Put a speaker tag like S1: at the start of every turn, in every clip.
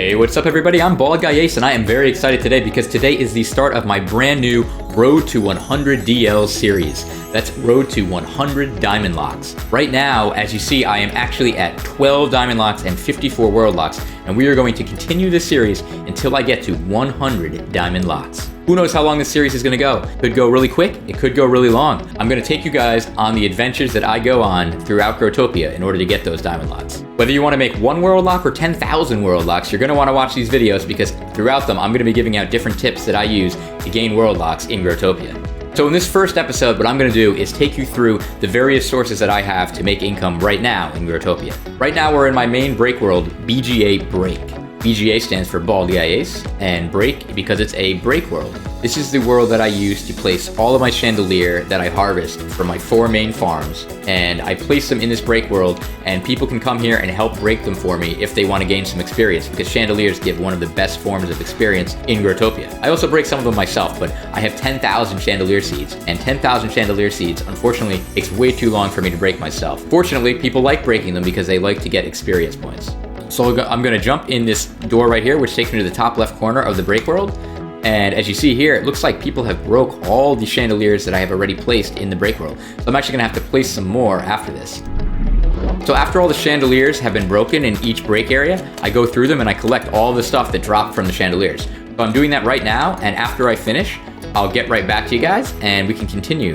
S1: Hey, what's up everybody? I'm BaldGuyAce and I am very excited today because today is the start of my brand new Road to 100 DL series. That's Road to 100 Diamond Locks. Right now, as you see, I am actually at 12 Diamond Locks and 54 World Locks, and we are going to continue this series until I get to 100 Diamond Locks. Who knows how long this series is going to go? It could go really quick, it could go really long. I'm going to take you guys on the adventures that I go on throughout Growtopia in order to get those Diamond Locks. Whether you want to make 1 World Lock or 10,000 World Locks, you're going to want to watch these videos because throughout them I'm going to be giving out different tips that I use to gain World Locks in Growtopia. So in this first episode, what I'm going to do is take you through the various sources that I have to make income right now in Growtopia. Right now we're in my main break world, BGA Break. BGA stands for BaldGuyAce, and Break because it's a break world. This is the world that I use to place all of my chandelier that I harvest from my 4 main farms, and I place them in this break world, and people can come here and help break them for me if they want to gain some experience, because chandeliers give one of the best forms of experience in Growtopia. I also break some of them myself, but I have 10,000 chandelier seeds, and 10,000 chandelier seeds, unfortunately, takes way too long for me to break myself. Fortunately, people like breaking them because they like to get experience points. So I'm going to jump in this door right here, which takes me to the top left corner of the break world. And as you see here, it looks like people have broke all the chandeliers that I have already placed in the break world. So I'm actually going to have to place some more after this. So after all the chandeliers have been broken in each break area, I go through them and I collect all the stuff that dropped from the chandeliers. So I'm doing that right now, and after I finish, I'll get right back to you guys and we can continue.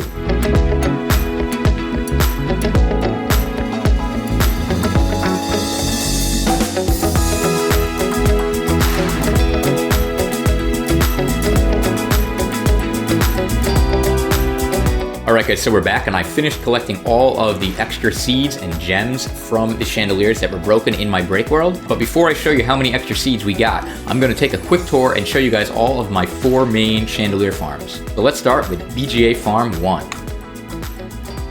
S1: Alright guys, so we're back and I finished collecting all of the extra seeds and gems from the chandeliers that were broken in my break world. But before I show you how many extra seeds we got, I'm going to take a quick tour and show you guys all of my 4 main chandelier farms. So let's start with BGA Farm 1.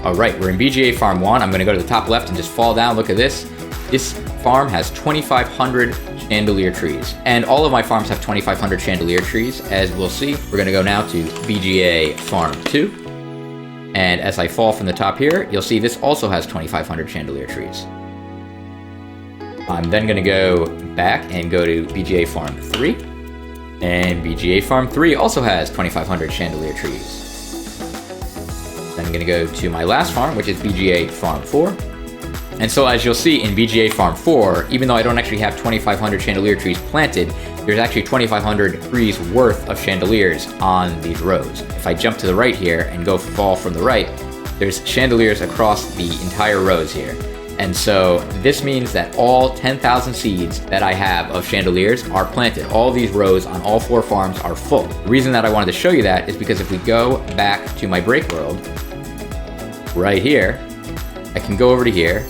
S1: Alright, we're in BGA Farm 1. I'm going to go to the top left and just fall down. Look at this. This farm has 2,500 chandelier trees. And all of my farms have 2,500 chandelier trees, as we'll see. We're going to go now to BGA Farm 2. And as I fall from the top here, you'll see this also has 2,500 chandelier trees. I'm then going to go back and go to BGA Farm 3. And BGA Farm 3 also has 2,500 chandelier trees. Then I'm going to go to my last farm, which is BGA Farm 4. And so as you'll see in BGA Farm 4, even though I don't actually have 2,500 chandelier trees planted, there's actually 2,500 trees worth of chandeliers on these rows. If I jump to the right here and go fall from the right, there's chandeliers across the entire rows here. And so this means that all 10,000 seeds that I have of chandeliers are planted. All these rows on all 4 farms are full. The reason that I wanted to show you that is because if we go back to my break world, right here, I can go over to here,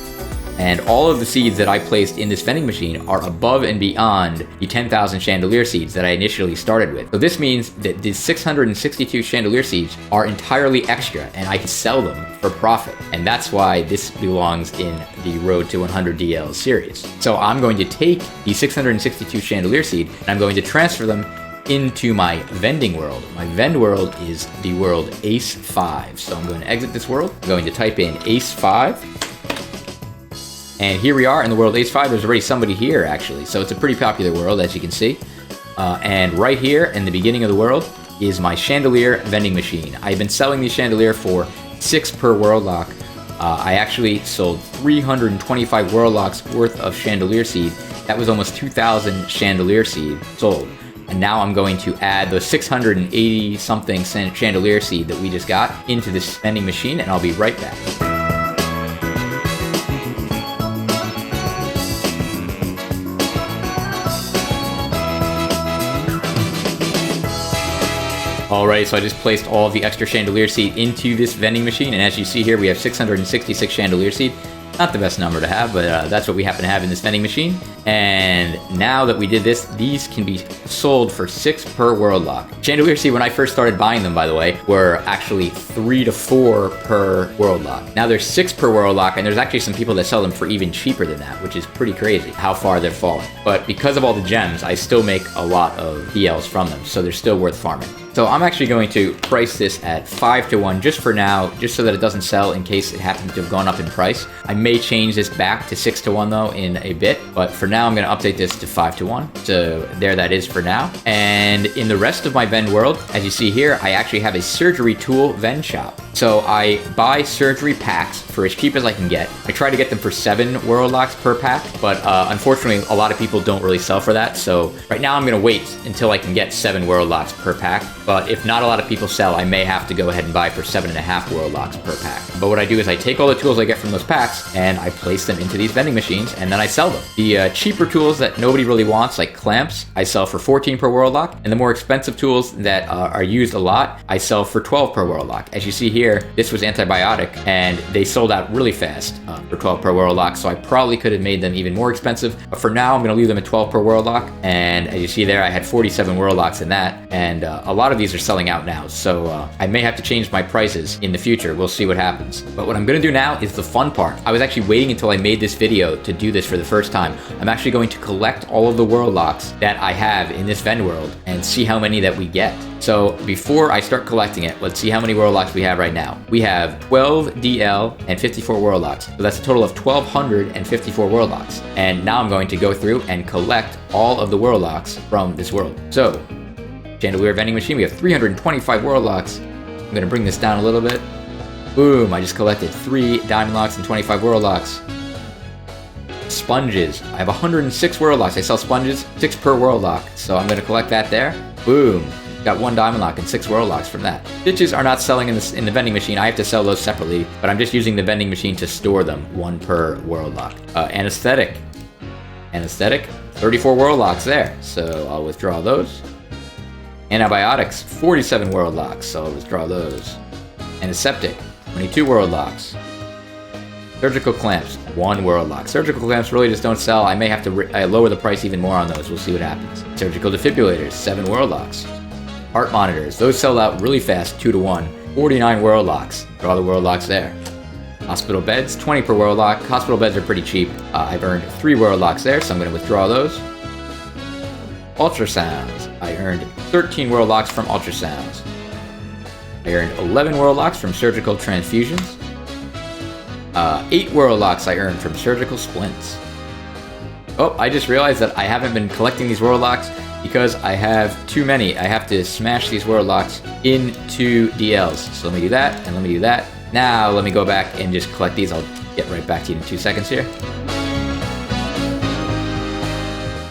S1: and all of the seeds that I placed in this vending machine are above and beyond the 10,000 chandelier seeds that I initially started with. So this means that the 662 chandelier seeds are entirely extra, and I can sell them for profit. And that's why this belongs in the Road to 100 DL series. So I'm going to take the 662 chandelier seed, and I'm going to transfer them into my vending world. My vend world is the world Ace 5. So I'm going to exit this world. I'm going to type in Ace 5. And here we are in the world Ace 5. There's already somebody here, actually. So it's a pretty popular world, as you can see. And right here in the beginning of the world is my chandelier vending machine. I've been selling these chandelier for 6 per world lock. I actually sold 325 world locks worth of chandelier seed. That was almost 2,000 chandelier seed sold. And now I'm going to add the 680 something chandelier seed that we just got into this vending machine, and I'll be right back. Alright, so I just placed all of the extra chandelier seed into this vending machine, and as you see here, we have 666 chandelier seed. Not the best number to have, but that's what we happen to have in this vending machine. And now that we did this, these can be sold for 6 per world lock. Chandelier seed, when I first started buying them, by the way, were actually 3 to 4 per world lock. Now there's 6 per world lock, and there's actually some people that sell them for even cheaper than that, which is pretty crazy how far they're falling. But because of all the gems, I still make a lot of DLs from them, so they're still worth farming. So I'm actually going to price this at 5 to 1 just for now, just so that it doesn't sell in case it happens to have gone up in price. I may change this back to 6 to 1 though in a bit, but for now I'm going to update this to 5 to 1. So there that is for now. And in the rest of my Vend world, as you see here, I actually have a surgery tool Vend shop. So I buy surgery packs for as cheap as I can get. I try to get them for 7 world locks per pack, but unfortunately a lot of people don't really sell for that. So right now I'm going to wait until I can get 7 world locks per pack. But if not a lot of people sell, I may have to go ahead and buy for 7.5 world locks per pack. But what I do is I take all the tools I get from those packs and I place them into these vending machines and then I sell them. The cheaper tools that nobody really wants, like clamps, I sell for 14 per world lock. And the more expensive tools that are used a lot, I sell for 12 per world lock. As you see here, this was antibiotic and they sold out really fast for 12 per world lock. So I probably could have made them even more expensive. But for now, I'm going to leave them at 12 per world lock. And as you see there, I had 47 world locks in that. And a lot of these are selling out now. So I may have to change my prices in the future. We'll see what happens. But what I'm going to do now is the fun part. I was actually waiting until I made this video to do this for the first time. I'm actually going to collect all of the world locks that I have in this Vend world and see how many that we get. So before I start collecting it, let's see how many world locks we have right now. We have 12 DL and 54 world locks. So that's a total of 1,254 world locks. And now I'm going to go through and collect all of the world locks from this world. So, Chandelier vending machine, we have 325 world locks. I'm going to bring this down a little bit. Boom, I just collected 3 diamond locks and 25 world locks. Sponges, I have 106 world locks. I sell sponges, 6 per world lock. So I'm going to collect that there. Boom. Got 1 diamond lock and 6 world locks from that. Stitches are not selling in the vending machine. I have to sell those separately, but I'm just using the vending machine to store them, 1 per world lock. Anesthetic, 34 world locks there, so I'll withdraw those. Antibiotics, 47 world locks, so I'll withdraw those. Antiseptic, 22 world locks. Surgical clamps, 1 world lock. Surgical clamps really just don't sell. I may have to lower the price even more on those. We'll see what happens. Surgical defibrillators, 7 world locks. Heart monitors, those sell out really fast, 2 to 1. 49 world locks. Draw the world locks there. Hospital beds, 20 per world lock. Hospital beds are pretty cheap. I've earned 3 world locks there, so I'm going to withdraw those. Ultrasounds, I earned 13 world locks from ultrasounds. I earned 11 world locks from surgical transfusions. 8 world locks I earned from surgical splints. Oh, I just realized that I haven't been collecting these world locks because I have too many. I have to smash these world locks into DLs. So let me do that, and let me do that. Now let me go back and just collect these. I'll get right back to you in 2 seconds here.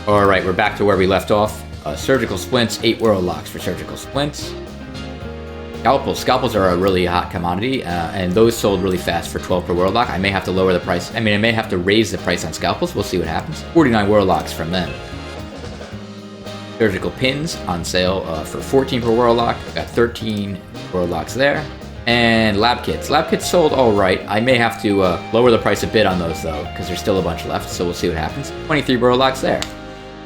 S1: Alright, we're back to where we left off. Surgical splints, 8 world locks for surgical splints. Scalpels. Scalpels are a really hot commodity, and those sold really fast for 12 per world lock. I may have to lower the price. I may have to raise the price on scalpels. We'll see what happens. 49 world locks from them. Surgical pins on sale for 14 per world lock. Got 13 world locks there. And lab kits. Lab kits sold all right. I may have to lower the price a bit on those though, because there's still a bunch left, so we'll see what happens. 23 world locks there.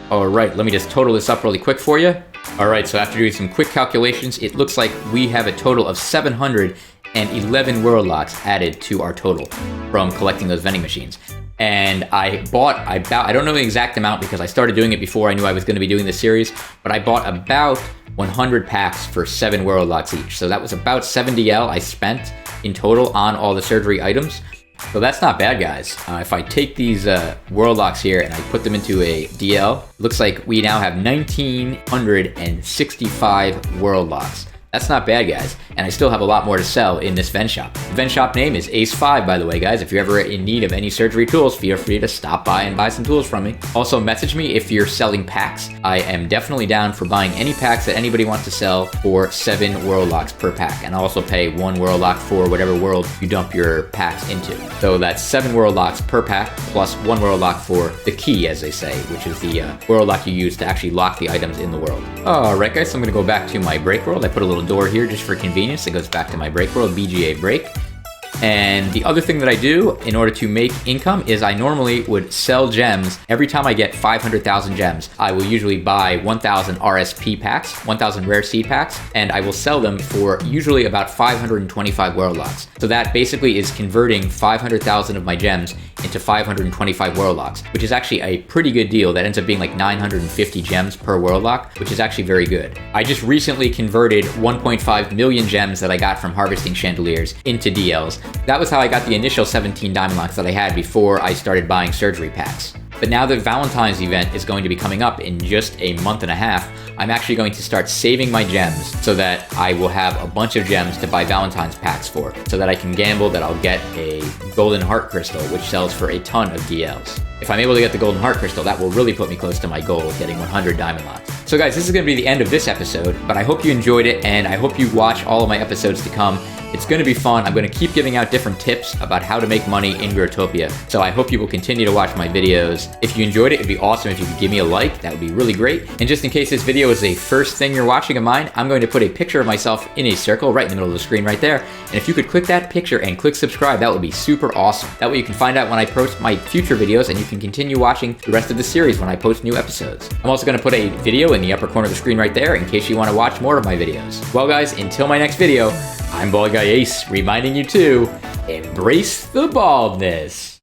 S1: All right, let me just total this up really quick for you. All right, so after doing some quick calculations, it looks like we have a total of 711 world locks added to our total from collecting those vending machines. And I don't know the exact amount because I started doing it before I knew I was going to be doing this series, but I bought about 100 packs for 7 world locks each. So that was about 70L I spent in total on all the surgery items. So that's not bad, guys. If I take these world locks here and I put them into a DL, it looks like we now have 1,965 world locks. That's not bad, guys. And I still have a lot more to sell in this Vend shop. The Vend shop name is Ace5, by the way, guys. If you're ever in need of any surgery tools, feel free to stop by and buy some tools from me. Also, message me if you're selling packs. I am definitely down for buying any packs that anybody wants to sell for 7 world locks per pack. And I'll also pay 1 world lock for whatever world you dump your packs into. So that's 7 world locks per pack, plus 1 world lock for the key, as they say, which is the world lock you use to actually lock the items in the world. Alright, guys, so I'm going to go back to my break world. I put a little door here just for convenience. It goes back to my break world, BGA break. And the other thing that I do in order to make income is I normally would sell gems. Every time I get 500,000 gems, I will usually buy 1,000 RSP packs, 1,000 rare seed packs, and I will sell them for usually about 525 world locks. So that basically is converting 500,000 of my gems into 525 world locks, which is actually a pretty good deal. That ends up being like 950 gems per world lock, which is actually very good. I just recently converted 1.5 million gems that I got from harvesting chandeliers into DLs. That was how I got the initial 17 diamond locks that I had before I started buying surgery packs. But now that Valentine's event is going to be coming up in just a month and a half, I'm actually going to start saving my gems so that I will have a bunch of gems to buy Valentine's packs for, so that I can gamble that I'll get a golden heart crystal, which sells for a ton of DLs. If I'm able to get the golden heart crystal, that will really put me close to my goal of getting 100 diamond locks. So guys, this is going to be the end of this episode, but I hope you enjoyed it, and I hope you watch all of my episodes to come. It's going to be fun. I'm going to keep giving out different tips about how to make money in Growtopia, so I hope you will continue to watch my videos. If you enjoyed it, it'd be awesome if you could give me a like. That would be really great. And just in case this video is the first thing you're watching of mine, I'm going to put a picture of myself in a circle right in the middle of the screen right there. And if you could click that picture and click subscribe, that would be super awesome. That way you can find out when I post my future videos, and you can continue watching the rest of the series when I post new episodes. I'm also going to put a video in the upper corner of the screen right there in case you want to watch more of my videos. Well guys, until my next video, I'm BaldGuyAce, reminding you to embrace the baldness.